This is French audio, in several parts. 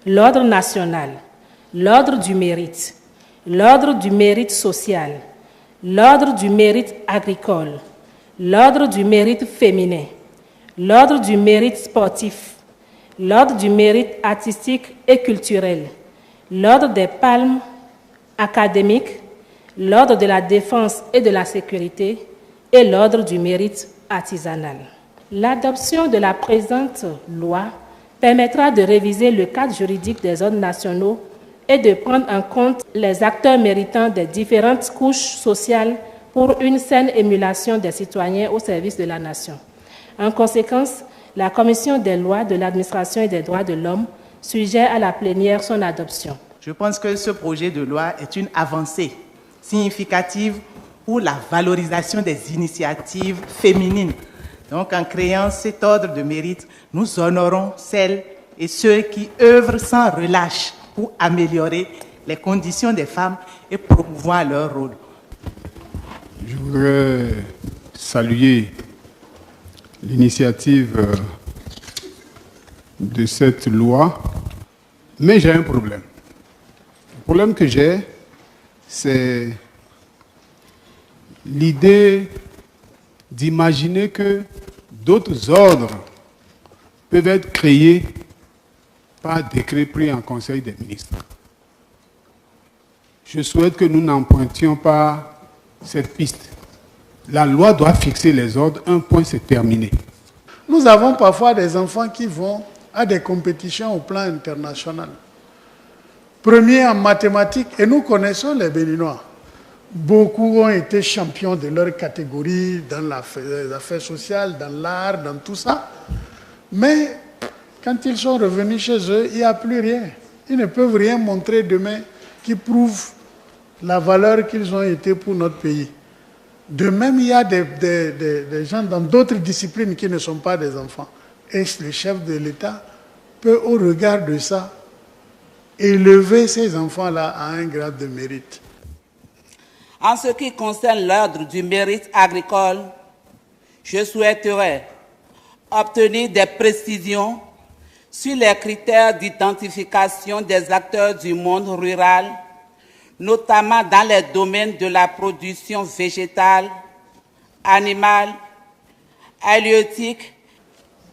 l'ordre national, l'ordre du mérite social, l'ordre du mérite agricole, l'ordre du mérite féminin, l'ordre du mérite sportif, l'ordre du mérite artistique et culturel, l'ordre des palmes académiques, l'ordre de la défense et de la sécurité et l'ordre du mérite artisanal. L'adoption de la présente loi permettra de réviser le cadre juridique des ordres nationaux et de prendre en compte les acteurs méritants des différentes couches sociales pour une saine émulation des citoyens au service de la nation. En conséquence, la Commission des lois, de l'administration et des droits de l'homme suggère à la plénière son adoption. Je pense que ce projet de loi est une avancée significative pour la valorisation des initiatives féminines. Donc, en créant cet ordre de mérite, nous honorons celles et ceux qui œuvrent sans relâche pour améliorer les conditions des femmes et promouvoir leur rôle. Je voudrais saluer l'initiative de cette loi, mais j'ai un problème. Le problème que j'ai, c'est l'idée d'imaginer que d'autres ordres peuvent être créés par décret pris en Conseil des ministres. Je souhaite que nous n'empruntions pas cette piste. La loi doit fixer les ordres, un point, c'est terminé. Nous avons parfois des enfants qui vont à des compétitions au plan international. Premier en mathématiques, et nous connaissons les Béninois. Beaucoup ont été champions de leur catégorie dans les affaires sociales, dans l'art, dans tout ça. Mais quand ils sont revenus chez eux, il n'y a plus rien. Ils ne peuvent rien montrer demain qui prouve la valeur qu'ils ont été pour notre pays. De même, il y a des gens dans d'autres disciplines qui ne sont pas des enfants. Et le chef de l'État peut, au regard de ça, élever ces enfants-là à un grade de mérite. En ce qui concerne l'ordre du mérite agricole, je souhaiterais obtenir des précisions sur les critères d'identification des acteurs du monde rural, notamment dans les domaines de la production végétale, animale, halieutique.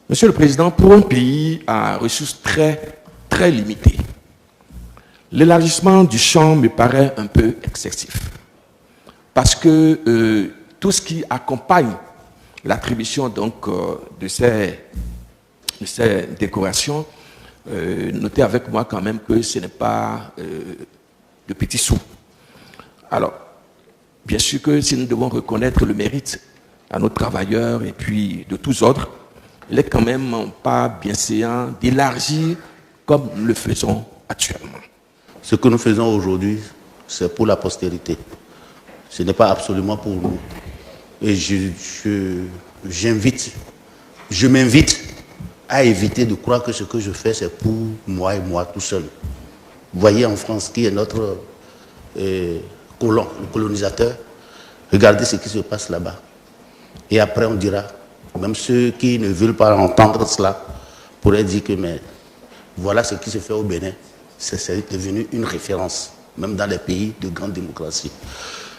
Monsieur le Président, pour un pays à ressources très limitées, l'élargissement du champ me paraît un peu excessif. Parce que tout ce qui accompagne l'attribution de ces décorations, notez avec moi quand même que ce n'est pas de petits sous. Alors, bien sûr que si nous devons reconnaître le mérite à nos travailleurs et puis de tous ordres, il n'est quand même pas bien séant d'élargir comme nous le faisons actuellement. Ce que nous faisons aujourd'hui, c'est pour la postérité. Ce n'est pas absolument pour nous. Et je m'invite à éviter de croire que ce que je fais, c'est pour moi et moi tout seul. Vous voyez en France, qui est notre colon, le colonisateur, regardez ce qui se passe là-bas. Et après, on dira, même ceux qui ne veulent pas entendre cela, pourraient dire que mais voilà ce qui se fait au Bénin. C'est devenu une référence, même dans les pays de grande démocratie.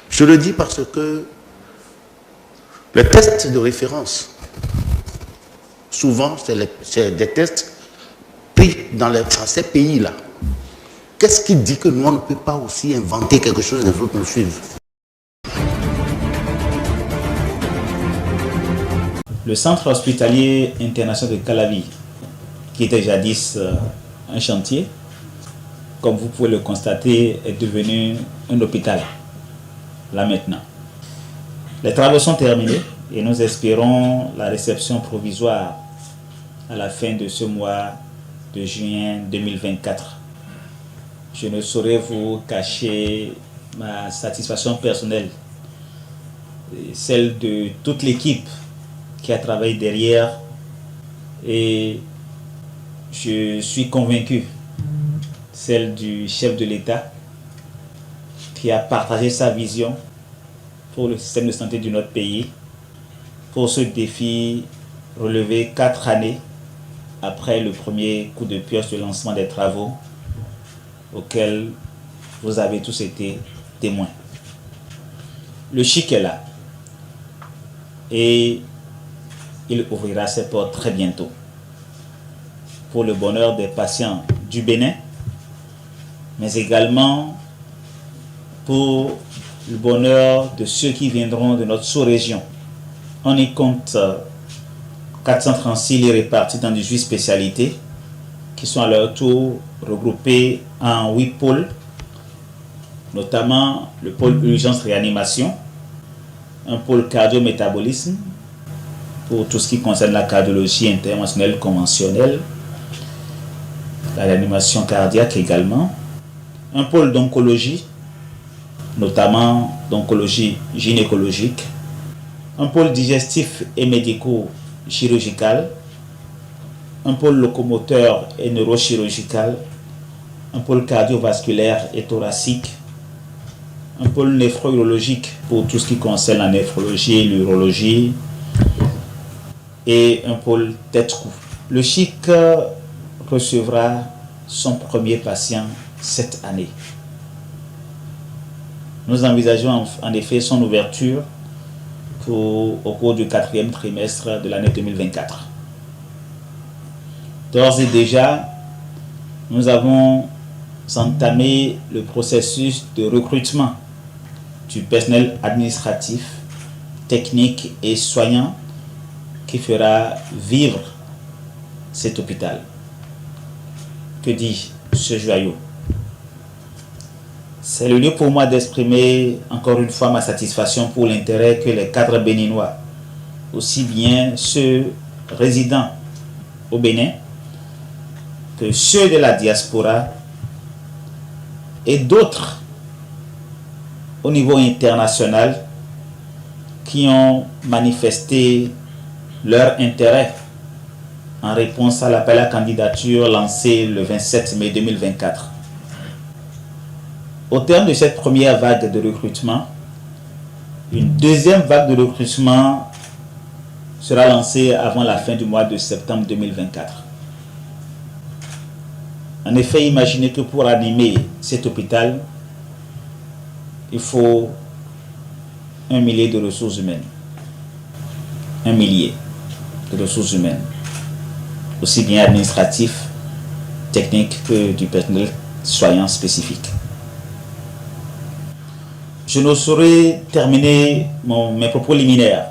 Je le dis parce que les tests de référence, souvent, c'est des tests pris dans ces pays-là. Qu'est-ce qui dit que nous, on ne peut pas aussi inventer quelque chose et les autres nous suivent? Le centre hospitalier international de Calavi, qui était jadis un chantier, comme vous pouvez le constater, est devenu un hôpital, là maintenant. Les travaux sont terminés et nous espérons la réception provisoire à la fin de ce mois de juin 2024. Je ne saurais vous cacher ma satisfaction personnelle, celle de toute l'équipe qui a travaillé derrière, et je suis convaincu, celle du chef de l'État qui a partagé sa vision pour le système de santé de notre pays, pour ce défi relevé 4 années après le premier coup de pioche de lancement des travaux auquel vous avez tous été témoins. Le chic est là et il ouvrira ses portes très bientôt pour le bonheur des patients du Bénin, mais également pour le bonheur de ceux qui viendront de notre sous-région. On y compte 436 lits répartis dans 18 spécialités qui sont à leur tour regroupés en 8 pôles, notamment le pôle urgence-réanimation, un pôle cardio-métabolisme pour tout ce qui concerne la cardiologie interventionnelle conventionnelle, la réanimation cardiaque également, un pôle d'oncologie, notamment d'oncologie gynécologique, un pôle digestif et médico-chirurgical, un pôle locomoteur et neurochirurgical, un pôle cardiovasculaire et thoracique, un pôle néphrologique pour tout ce qui concerne la néphrologie et l'urologie, et un pôle tête-cou. Le chic recevra son premier patient cette année. Nous envisageons en effet son ouverture au cours du 4e trimestre de l'année 2024. D'ores et déjà, nous avons entamé le processus de recrutement du personnel administratif, technique et soignant qui fera vivre cet hôpital. Que dis-je, ce joyau? C'est le lieu pour moi d'exprimer encore une fois ma satisfaction pour l'intérêt que les cadres béninois, aussi bien ceux résidant au Bénin que ceux de la diaspora et d'autres au niveau international qui ont manifesté leur intérêt en réponse à l'appel à candidature lancé le 27 mai 2024. Au terme de cette première vague de recrutement, une deuxième vague de recrutement sera lancée avant la fin du mois de septembre 2024. En effet, imaginez que pour animer cet hôpital, il faut 1 millier de ressources humaines. 1 millier de ressources humaines, aussi bien administratifs, techniques que du personnel soignant spécifique. Je ne saurais terminer mes propos liminaires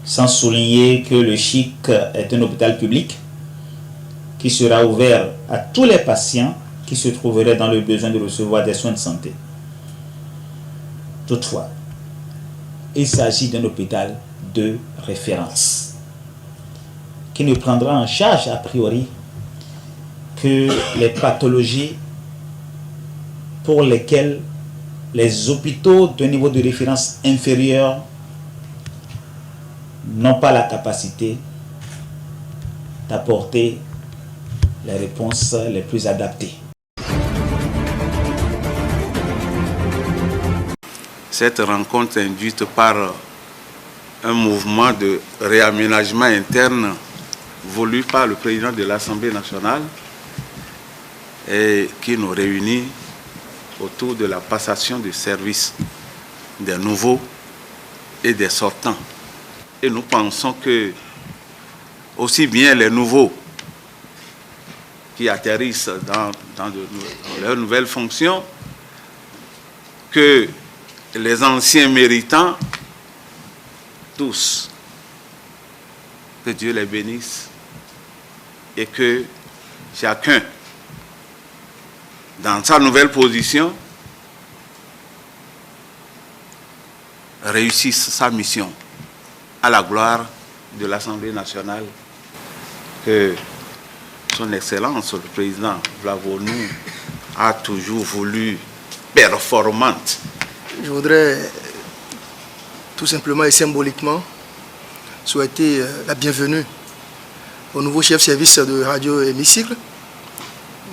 sans souligner que le chic est un hôpital public qui sera ouvert à tous les patients qui se trouveraient dans le besoin de recevoir des soins de santé. Toutefois, il s'agit d'un hôpital de référence qui ne prendra en charge a priori que les pathologies pour lesquelles les hôpitaux de niveau de référence inférieur n'ont pas la capacité d'apporter les réponses les plus adaptées. Cette rencontre est induite par un mouvement de réaménagement interne voulu par le président de l'Assemblée nationale et qui nous réunit autour de la passation de service des nouveaux et des sortants. Et nous pensons que aussi bien les nouveaux qui atterrissent dans leurs nouvelles fonctions que les anciens méritants, tous, que Dieu les bénisse et que chacun, dans sa nouvelle position, réussisse sa mission à la gloire de l'Assemblée nationale que son Excellence, le président Vlavonou, a toujours voulu performante. Je voudrais tout simplement et symboliquement souhaiter la bienvenue au nouveau chef service de Radio Hémicycle,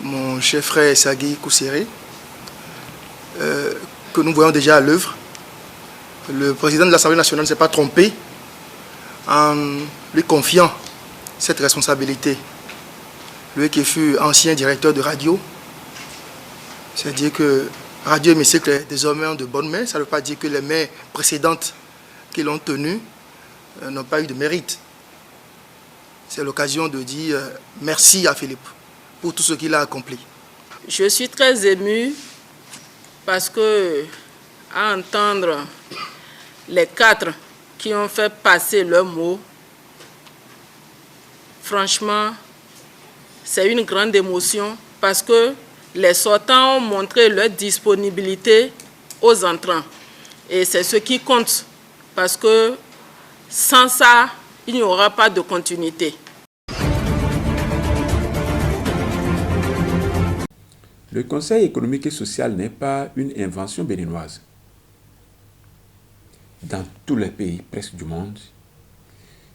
mon cher frère Sagui Kousséré, que nous voyons déjà à l'œuvre. Le président de l'Assemblée nationale ne s'est pas trompé en lui confiant cette responsabilité. Lui qui fut ancien directeur de radio, C'est-à-dire que Radio Hémicycle est désormais en de bonnes mains. Ça ne veut pas dire que les mains précédentes qui l'ont tenu n'ont pas eu de mérite. C'est l'occasion de dire merci à Philippe pour tout ce qu'il a accompli. Je suis très émue parce que, à entendre les 4 qui ont fait passer leurs mots, franchement, c'est une grande émotion parce que les sortants ont montré leur disponibilité aux entrants. Et c'est ce qui compte parce que sans ça, il n'y aura pas de continuité. Le Conseil économique et social n'est pas une invention béninoise. Dans tous les pays presque du monde,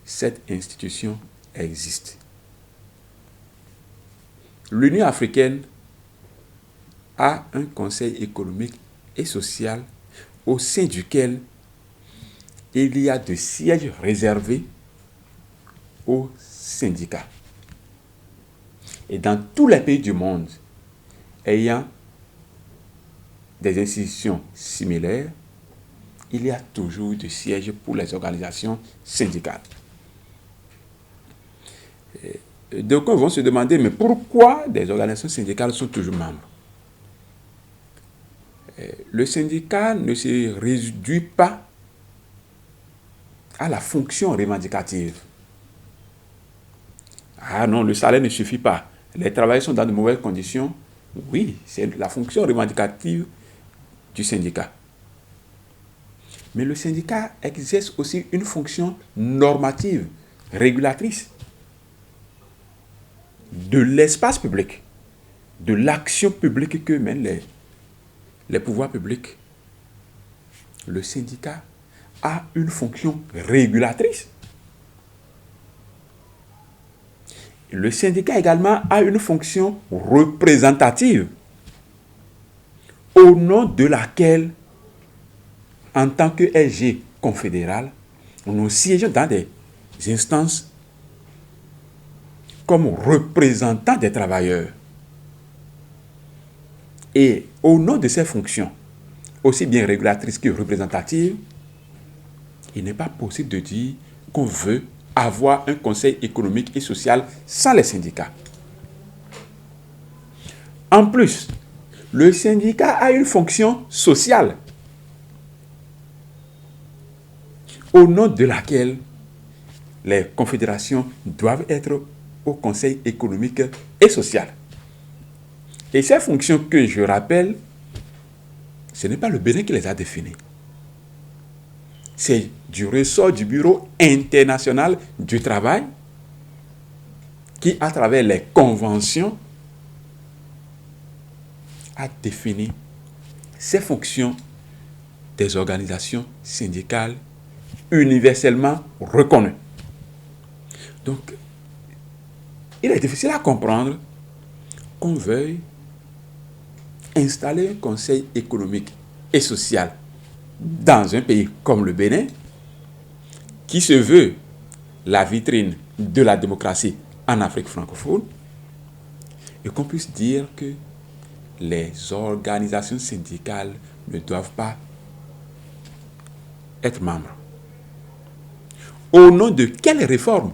cette institution existe. L'Union africaine a un Conseil économique et social au sein duquel il y a des sièges réservés aux syndicats. Et dans tous les pays du monde ayant des institutions similaires, il y a toujours des sièges pour les organisations syndicales. D'aucuns vont se demander, mais pourquoi des organisations syndicales sont toujours membres? Le syndicat ne se réduit pas à la fonction revendicative. Ah non, le salaire ne suffit pas. Les travailleurs sont dans de mauvaises conditions. Oui, c'est la fonction revendicative du syndicat. Mais le syndicat exerce aussi une fonction normative, régulatrice de l'espace public, de l'action publique que mènent les pouvoirs publics. Le syndicat a une fonction régulatrice. Le syndicat également a une fonction représentative au nom de laquelle, en tant que SG confédéral, nous siégeons dans des instances comme représentants des travailleurs. Et au nom de ces fonctions, aussi bien régulatrices que représentatives, il n'est pas possible de dire qu'on veut avoir un conseil économique et social sans les syndicats. En plus, le syndicat a une fonction sociale au nom de laquelle les confédérations doivent être au conseil économique et social. Et ces fonctions que je rappelle, ce n'est pas le Bénin qui les a définies. C'est du ressort du Bureau international du travail qui, à travers les conventions, a défini ces fonctions des organisations syndicales universellement reconnues. Donc, il est difficile à comprendre qu'on veuille installer un conseil économique et social dans un pays comme le Bénin, qui se veut la vitrine de la démocratie en Afrique francophone, et qu'on puisse dire que les organisations syndicales ne doivent pas être membres. Au nom de quelle réforme?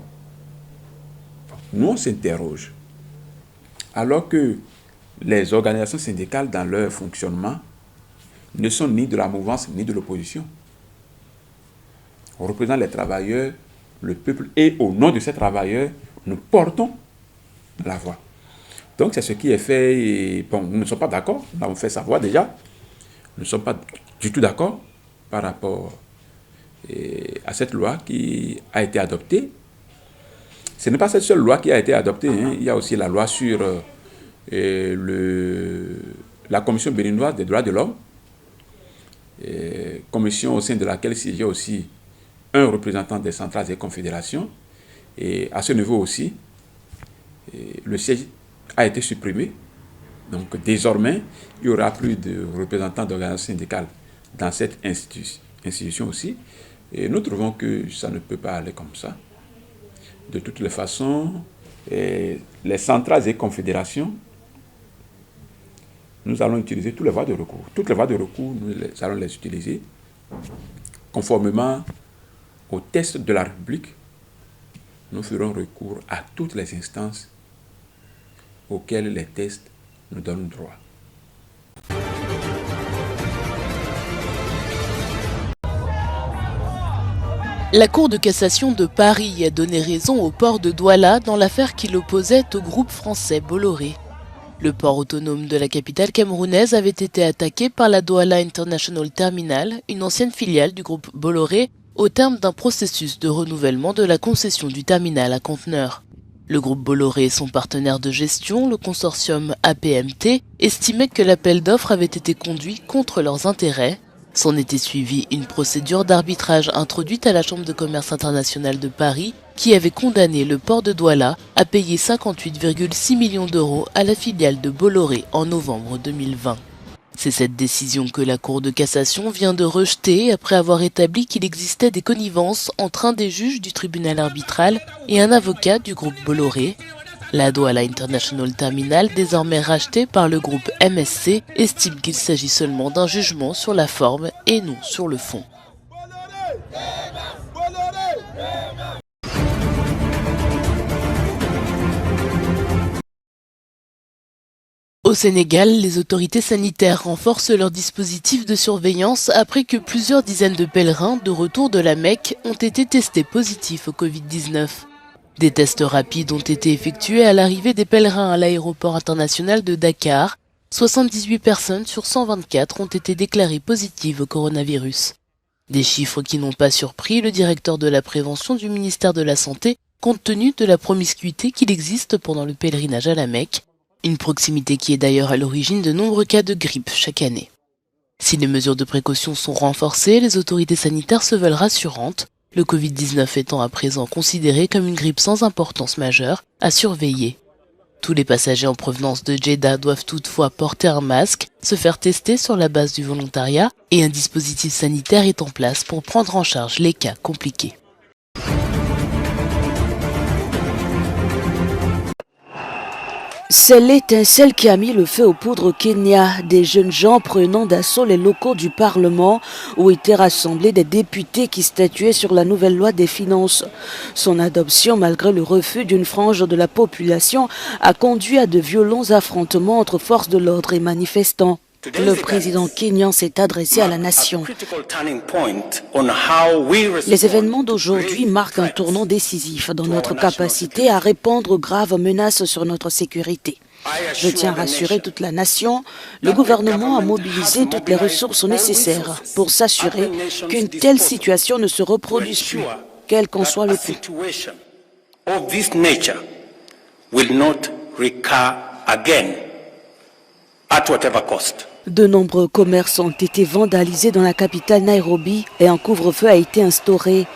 Nous, on s'interroge. Alors que les organisations syndicales, dans leur fonctionnement, ne sont ni de la mouvance ni de l'opposition. On représente les travailleurs, le peuple, et au nom de ces travailleurs, nous portons la voix. Donc c'est ce qui est fait. Et, bon, nous ne sommes pas d'accord, nous l'avons fait savoir déjà. Nous ne sommes pas du tout d'accord par rapport à cette loi qui a été adoptée. Ce n'est pas cette seule loi qui a été adoptée, hein. Il y a aussi la loi sur la Commission béninoise des droits de l'homme, commission au sein de laquelle siégeait aussi un représentant des centrales et confédérations. Et à ce niveau aussi, le siège a été supprimé. Donc désormais, il n'y aura plus de représentants d'organisations syndicales dans cette institution aussi. Et nous trouvons que ça ne peut pas aller comme ça. De toutes les façons, les centrales et confédérations nous allons utiliser toutes les voies de recours. Toutes les voies de recours, nous allons les utiliser conformément aux tests de la République. Nous ferons recours à toutes les instances auxquelles les tests nous donnent droit. La Cour de cassation de Paris a donné raison au port de Douala dans l'affaire qui l'opposait au groupe français Bolloré. Le port autonome de la capitale camerounaise avait été attaqué par la Douala International Terminal, une ancienne filiale du groupe Bolloré, au terme d'un processus de renouvellement de la concession du terminal à conteneurs. Le groupe Bolloré et son partenaire de gestion, le consortium APMT, estimaient que l'appel d'offres avait été conduit contre leurs intérêts. S'en était suivie une procédure d'arbitrage introduite à la Chambre de commerce internationale de Paris qui avait condamné le port de Douala à payer 58,6 millions d'euros à la filiale de Bolloré en novembre 2020. C'est cette décision que la Cour de cassation vient de rejeter après avoir établi qu'il existait des connivences entre un des juges du tribunal arbitral et un avocat du groupe Bolloré. La Douala International Terminal, désormais rachetée par le groupe MSC, estime qu'il s'agit seulement d'un jugement sur la forme et non sur le fond. Au Sénégal, les autorités sanitaires renforcent leur dispositif de surveillance après que plusieurs dizaines de pèlerins de retour de la Mecque ont été testés positifs au Covid-19. Des tests rapides ont été effectués à l'arrivée des pèlerins à l'aéroport international de Dakar. 78 personnes sur 124 ont été déclarées positives au coronavirus. Des chiffres qui n'ont pas surpris le directeur de la prévention du ministère de la Santé, compte tenu de la promiscuité qu'il existe pendant le pèlerinage à la Mecque, une proximité qui est d'ailleurs à l'origine de nombreux cas de grippe chaque année. Si les mesures de précaution sont renforcées, les autorités sanitaires se veulent rassurantes, le Covid-19 étant à présent considéré comme une grippe sans importance majeure à surveiller. Tous les passagers en provenance de Jeddah doivent toutefois porter un masque, se faire tester sur la base du volontariat et un dispositif sanitaire est en place pour prendre en charge les cas compliqués. C'est l'étincelle qui a mis le feu aux poudres au Kenya. Des jeunes gens prenant d'assaut les locaux du Parlement où étaient rassemblés des députés qui statuaient sur la nouvelle loi des finances. Son adoption, malgré le refus d'une frange de la population, a conduit à de violents affrontements entre forces de l'ordre et manifestants. Le président kenyan s'est adressé à la nation. Les événements d'aujourd'hui marquent un tournant décisif dans notre capacité à répondre aux graves menaces sur notre sécurité. Je tiens à rassurer toute la nation, le gouvernement a mobilisé toutes les ressources nécessaires pour s'assurer qu'une telle situation ne se reproduise plus, quel qu'en soit le coût. De nombreux commerces ont été vandalisés dans la capitale Nairobi et un couvre-feu a été instauré.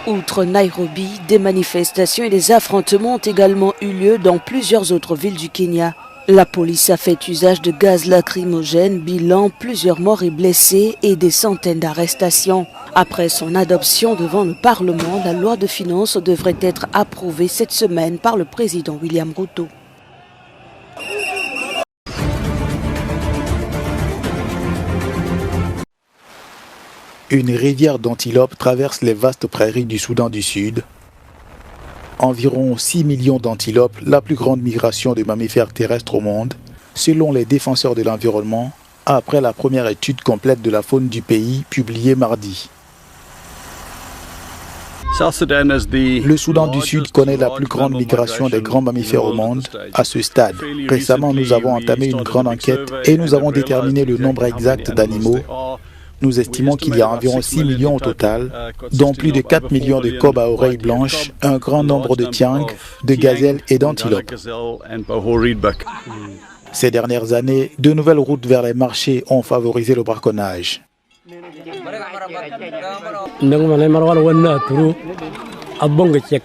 Outre Nairobi, des manifestations et des affrontements ont également eu lieu dans plusieurs autres villes du Kenya. La police a fait usage de gaz lacrymogène, bilan plusieurs morts et blessés et des centaines d'arrestations. Après son adoption devant le Parlement, la loi de finances devrait être approuvée cette semaine par le président William Ruto. Une rivière d'antilopes traverse les vastes prairies du Soudan du Sud. Environ 6 millions d'antilopes, la plus grande migration de mammifères terrestres au monde, selon les défenseurs de l'environnement, après la première étude complète de la faune du pays publiée mardi. Le Soudan du Sud connaît la plus grande migration des grands mammifères au monde à ce stade. Récemment, nous avons entamé une grande enquête et nous avons déterminé le nombre exact d'animaux. Nous estimons qu'il y a environ 6 millions au total, dont plus de 4 millions de kobs à oreilles blanches, un grand nombre de tiangs, de gazelles et d'antilopes. Ces dernières années, de nouvelles routes vers les marchés ont favorisé le braconnage.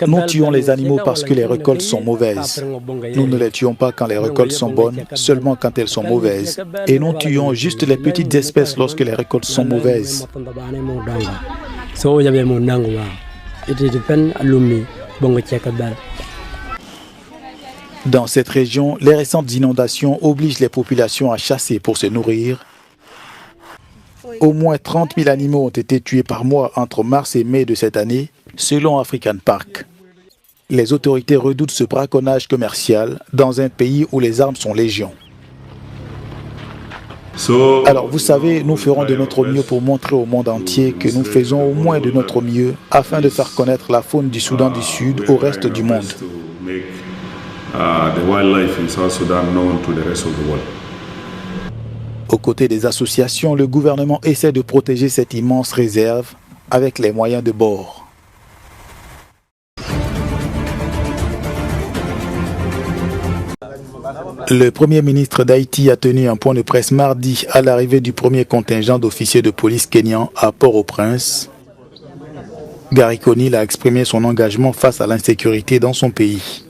Nous tuons les animaux parce que les récoltes sont mauvaises. Nous ne les tuons pas quand les récoltes sont bonnes, seulement quand elles sont mauvaises. Et nous tuons juste les petites espèces lorsque les récoltes sont mauvaises. Dans cette région, les récentes inondations obligent les populations à chasser pour se nourrir. Au moins 30 000 animaux ont été tués par mois entre mars et mai de cette année, selon African Park. Les autorités redoutent ce braconnage commercial dans un pays où les armes sont légion. Alors vous savez, nous ferons de notre mieux pour montrer au monde entier que nous faisons au moins de notre mieux afin de faire connaître la faune du Soudan du Sud au reste du monde. Aux côtés des associations, le gouvernement essaie de protéger cette immense réserve avec les moyens de bord. Le Premier ministre d'Haïti a tenu un point de presse mardi à l'arrivée du premier contingent d'officiers de police kenyans à Port-au-Prince. Gary Conille a exprimé son engagement face à l'insécurité dans son pays.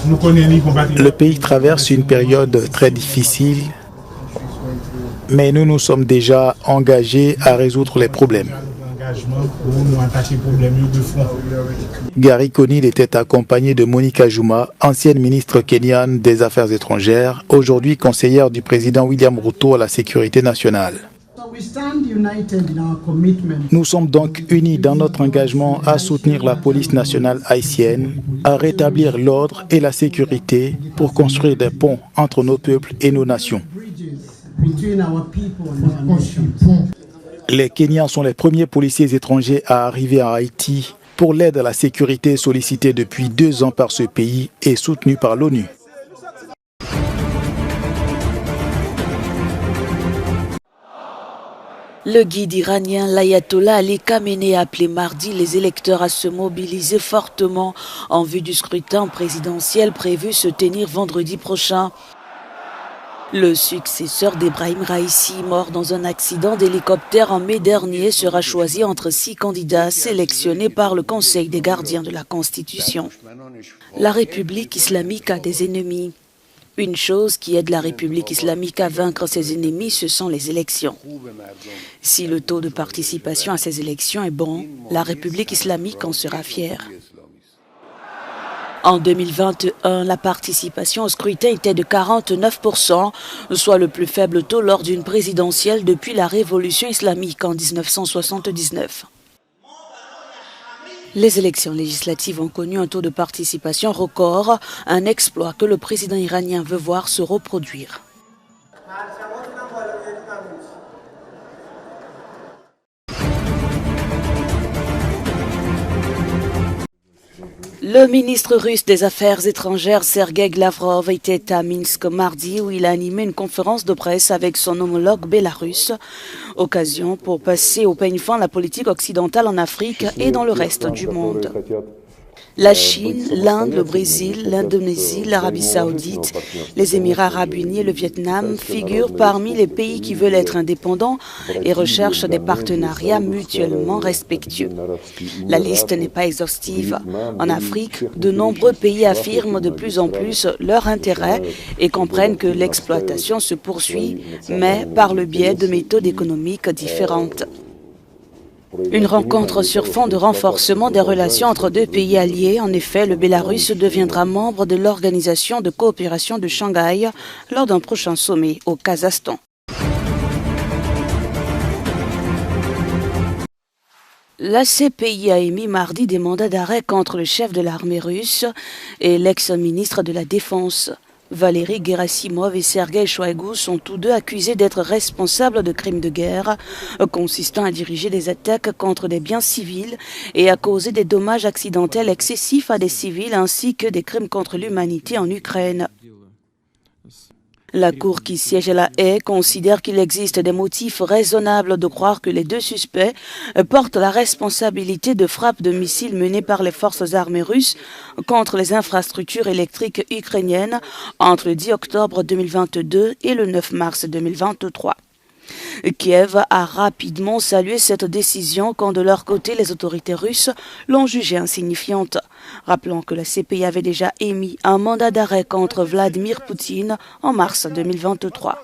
Le pays traverse une période très difficile, mais nous nous sommes déjà engagés à résoudre les problèmes. Gary Conille était accompagné de Monica Juma, ancienne ministre kenyane des Affaires étrangères, aujourd'hui conseillère du président William Ruto à la sécurité nationale. Nous sommes donc unis dans notre engagement à soutenir la police nationale haïtienne, à rétablir l'ordre et la sécurité pour construire des ponts entre nos peuples et nos nations. Les Kenyans sont les premiers policiers étrangers à arriver à Haïti pour l'aide à la sécurité sollicitée depuis 2 ans par ce pays et soutenue par l'ONU. Le guide iranien l'ayatollah Ali Khamenei a appelé mardi les électeurs à se mobiliser fortement en vue du scrutin présidentiel prévu se tenir vendredi prochain. Le successeur d'Ebrahim Raïssi, mort dans un accident d'hélicoptère en mai dernier, sera choisi entre 6 candidats sélectionnés par le Conseil des gardiens de la Constitution. La République islamique a des ennemis. Une chose qui aide la République islamique à vaincre ses ennemis, ce sont les élections. Si le taux de participation à ces élections est bon, la République islamique en sera fière. En 2021, la participation au scrutin était de 49%, soit le plus faible taux lors d'une présidentielle depuis la révolution islamique en 1979. Les élections législatives ont connu un taux de participation record, un exploit que le président iranien veut voir se reproduire. Le ministre russe des Affaires étrangères Sergei Lavrov était à Minsk mardi où il a animé une conférence de presse avec son homologue bélarusse. Occasion pour passer au peigne fin la politique occidentale en Afrique et dans le reste du monde. La Chine, l'Inde, le Brésil, l'Indonésie, l'Arabie Saoudite, les Émirats Arabes Unis et le Vietnam figurent parmi les pays qui veulent être indépendants et recherchent des partenariats mutuellement respectueux. La liste n'est pas exhaustive. En Afrique, de nombreux pays affirment de plus en plus leur intérêt et comprennent que l'exploitation se poursuit, mais par le biais de méthodes économiques différentes. Une rencontre sur fond de renforcement des relations entre 2 pays alliés. En effet, le Bélarus deviendra membre de l'Organisation de coopération de Shanghai lors d'un prochain sommet au Kazakhstan. La CPI a émis mardi des mandats d'arrêt contre le chef de l'armée russe et l'ex-ministre de la Défense. Valéry Gerasimov et Sergei Shoigu sont tous deux accusés d'être responsables de crimes de guerre consistant à diriger des attaques contre des biens civils et à causer des dommages accidentels excessifs à des civils ainsi que des crimes contre l'humanité en Ukraine. La Cour qui siège à La Haye considère qu'il existe des motifs raisonnables de croire que les 2 suspects portent la responsabilité de frappes de missiles menées par les forces armées russes contre les infrastructures électriques ukrainiennes entre le 10 octobre 2022 et le 9 mars 2023. Kiev a rapidement salué cette décision quand de leur côté les autorités russes l'ont jugée insignifiante. Rappelons que la CPI avait déjà émis un mandat d'arrêt contre Vladimir Poutine en mars 2023.